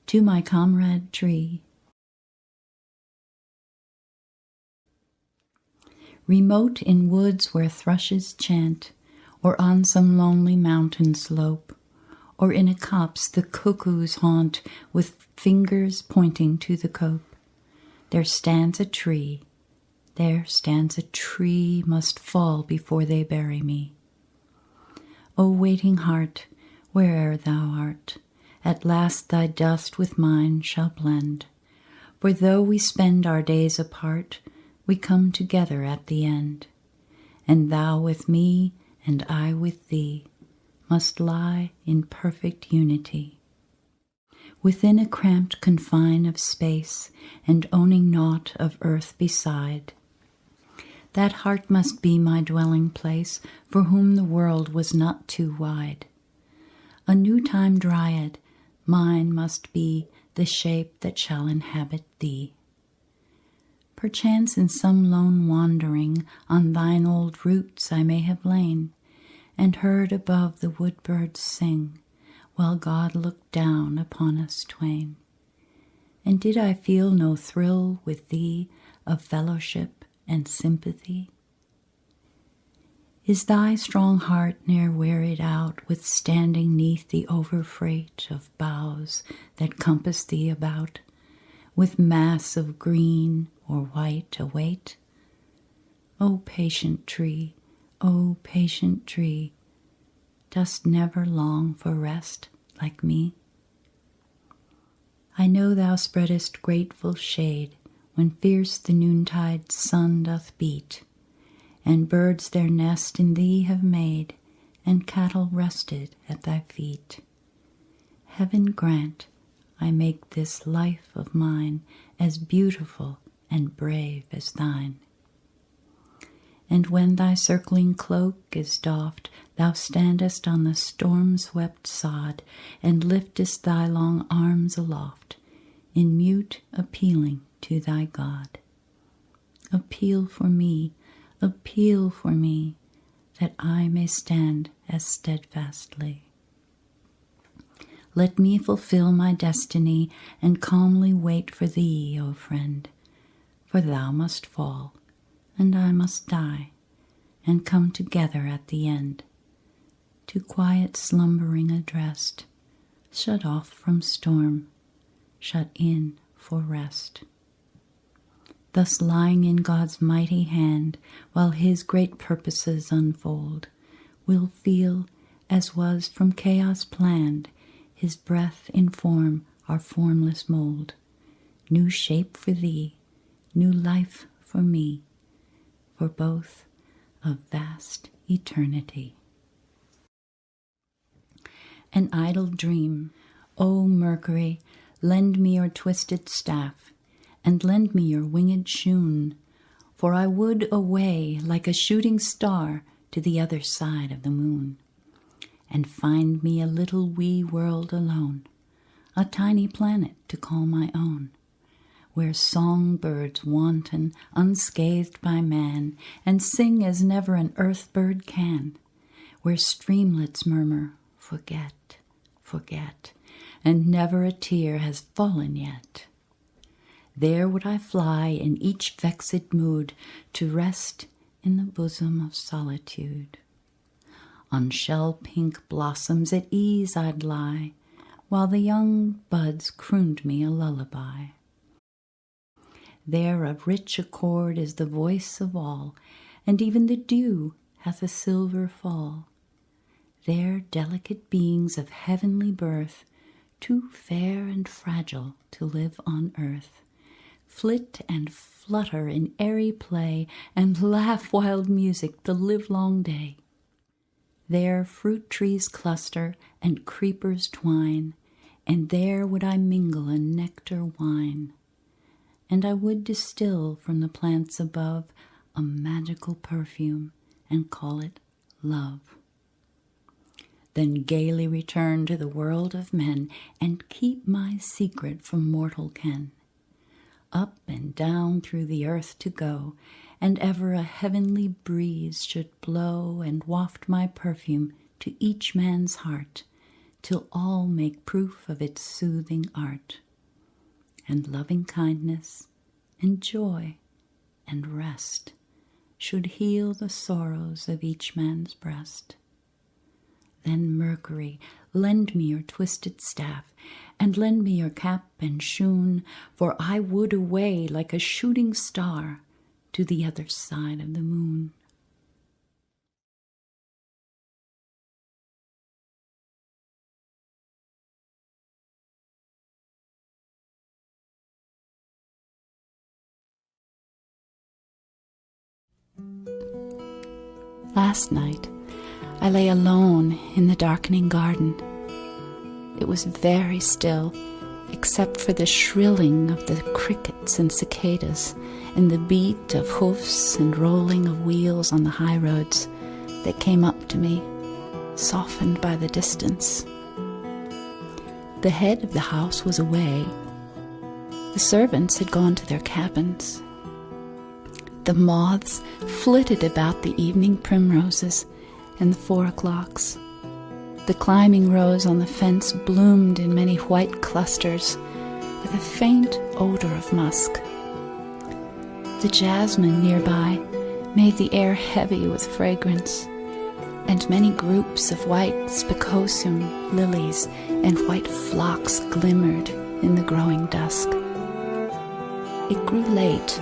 to my comrade tree. Remote in woods where thrushes chant, or on some lonely mountain slope, or in a copse the cuckoos haunt with fingers pointing to the cope, there stands a tree, must fall before they bury me. O waiting heart, where'er thou art, at last thy dust with mine shall blend, for though we spend our days apart, we come together at the end, and thou with me and I with thee must lie in perfect unity. Within a cramped confine of space, and owning naught of earth beside, that heart must be my dwelling place, for whom the world was not too wide. A new time dryad, mine must be the shape that shall inhabit thee. Perchance in some lone wandering on thine old roots I may have lain, and heard above the wood birds sing, while God looked down upon us twain. And did I feel no thrill with thee of fellowship and sympathy? Is thy strong heart ne'er wearied out with standing 'neath the overfreight of boughs that compass thee about, with mass of green or white await? O patient tree, dost never long for rest like me? I know thou spreadest grateful shade when fierce the noontide sun doth beat, and birds their nest in thee have made, and cattle rested at thy feet. Heaven grant I make this life of mine as beautiful and brave as thine. And when thy circling cloak is doffed, thou standest on the storm-swept sod, and liftest thy long arms aloft, in mute appealing to thy God. Appeal for me, that I may stand as steadfastly. Let me fulfill my destiny, and calmly wait for thee, O friend, for thou must fall, and I must die, and come together at the end, to quiet slumbering addressed, shut off from storm, shut in for rest. Thus lying in God's mighty hand, while his great purposes unfold, we'll feel, as was from chaos planned, his breath inform our formless mold, new shape for thee, new life for me, for both of vast eternity. An idle dream, O Mercury, lend me your twisted staff, and lend me your winged shoon, for I would away like a shooting star to the other side of the moon, and find me a little wee world alone, a tiny planet to call my own, where songbirds wanton, unscathed by man, and sing as never an earth bird can, where streamlets murmur, forget, forget, and never a tear has fallen yet. There would I fly in each vexed mood, to rest in the bosom of solitude. On shell-pink blossoms at ease I'd lie, while the young buds crooned me a lullaby. There of rich accord is the voice of all, and even the dew hath a silver fall. There delicate beings of heavenly birth, too fair and fragile to live on earth, flit and flutter in airy play, and laugh wild music the livelong day. There fruit trees cluster and creepers twine, and there would I mingle a nectar wine, and I would distill from the plants above a magical perfume, and call it love. Then gaily return to the world of men, and keep my secret from mortal ken. Up and down through the earth to go, and ever a heavenly breeze should blow and waft my perfume to each man's heart, till all make proof of its soothing art, and loving kindness, and joy, and rest should heal the sorrows of each man's breast. Then, Mercury, lend me your twisted staff, and lend me your cap and shoon, for I would away like a shooting star to the other side of the moon. Last night, I lay alone in the darkening garden. It was very still, except for the shrilling of the crickets and cicadas, and the beat of hoofs and rolling of wheels on the high roads that came up to me, softened by the distance. The head of the house was away. The servants had gone to their cabins. The moths flitted about the evening primroses and the 4 o'clocks. The climbing rose on the fence bloomed in many white clusters with a faint odor of musk. The jasmine nearby made the air heavy with fragrance, and many groups of white spicosum lilies and white phlox glimmered in the growing dusk. It grew late,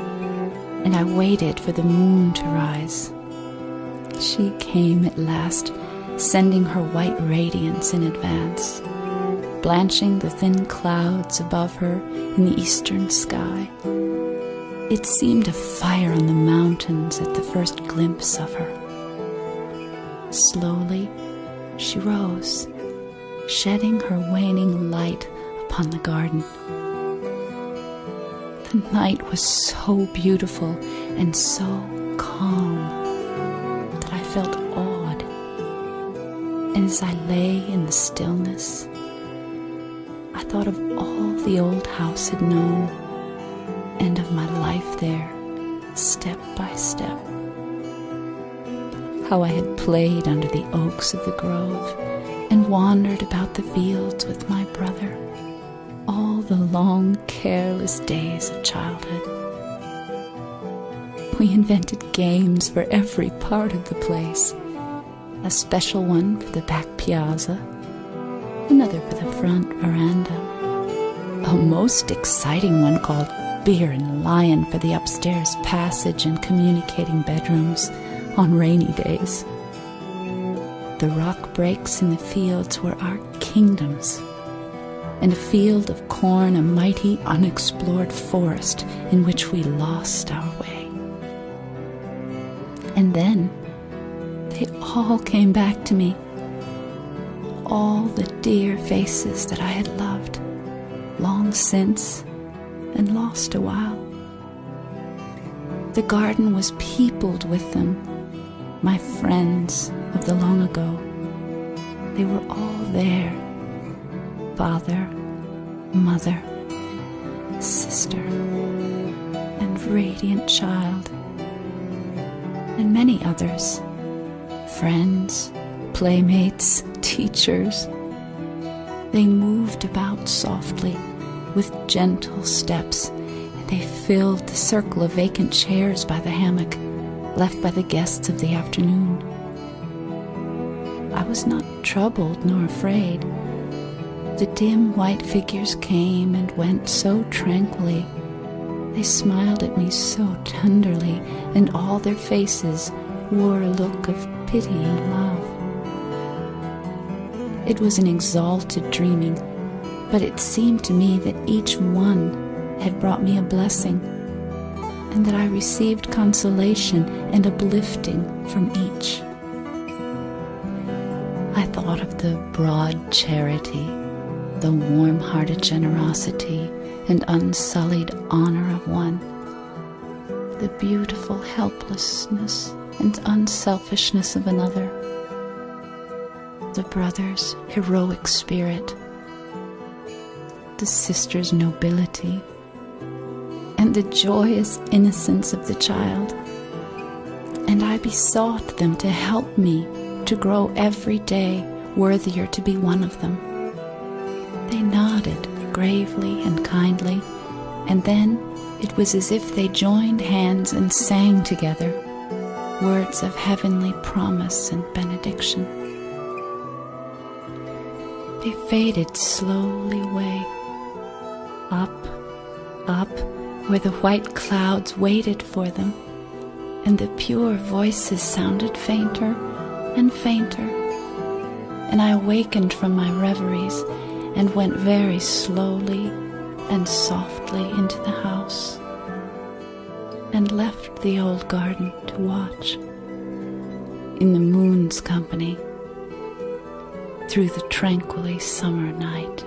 and I waited for the moon to rise. She came at last, sending her white radiance in advance, blanching the thin clouds above her in the eastern sky. It seemed a fire on the mountains at the first glimpse of her. Slowly she rose, shedding her waning light upon the garden. The night was so beautiful and so calm that I felt awed. And as I lay in the stillness, I thought of all the old house had known, and of my life there, step by step. How I had played under the oaks of the grove, and wandered about the fields with my brother, all the long, careless days of childhood. We invented games for every part of the place, a special one for the back piazza, another for the front veranda, a most exciting one called Beer and Lion for the upstairs passage and communicating bedrooms on rainy days. The rock breaks in the fields were our kingdoms, and a field of corn a mighty unexplored forest in which we lost our way. And then they all came back to me, all the dear faces that I had loved long since and lost a while. The garden was peopled with them, my friends of the long ago. They were all there, father, mother, sister, and radiant child, and many others, friends, playmates, teachers. They moved about softly with gentle steps, and they filled the circle of vacant chairs by the hammock left by the guests of the afternoon. I was not troubled nor afraid. The dim white figures came and went so tranquilly. They smiled at me so tenderly, and all their faces wore a look of pity and love. It was an exalted dreaming, but it seemed to me that each one had brought me a blessing, and that I received consolation and uplifting from each. I thought of the broad charity, the warm-hearted generosity and unsullied honor of one, the beautiful helplessness and unselfishness of another, the brother's heroic spirit, the sister's nobility, and the joyous innocence of the child. And I besought them to help me to grow every day worthier to be one of them. They nodded gravely and kindly, and then it was as if they joined hands and sang together words of heavenly promise and benediction. They faded slowly away, up, where the white clouds waited for them, and the pure voices sounded fainter and fainter, and I awakened from my reveries and went very slowly and softly into the house, and left the old garden to watch, in the moon's company, through the tranquilly summer night.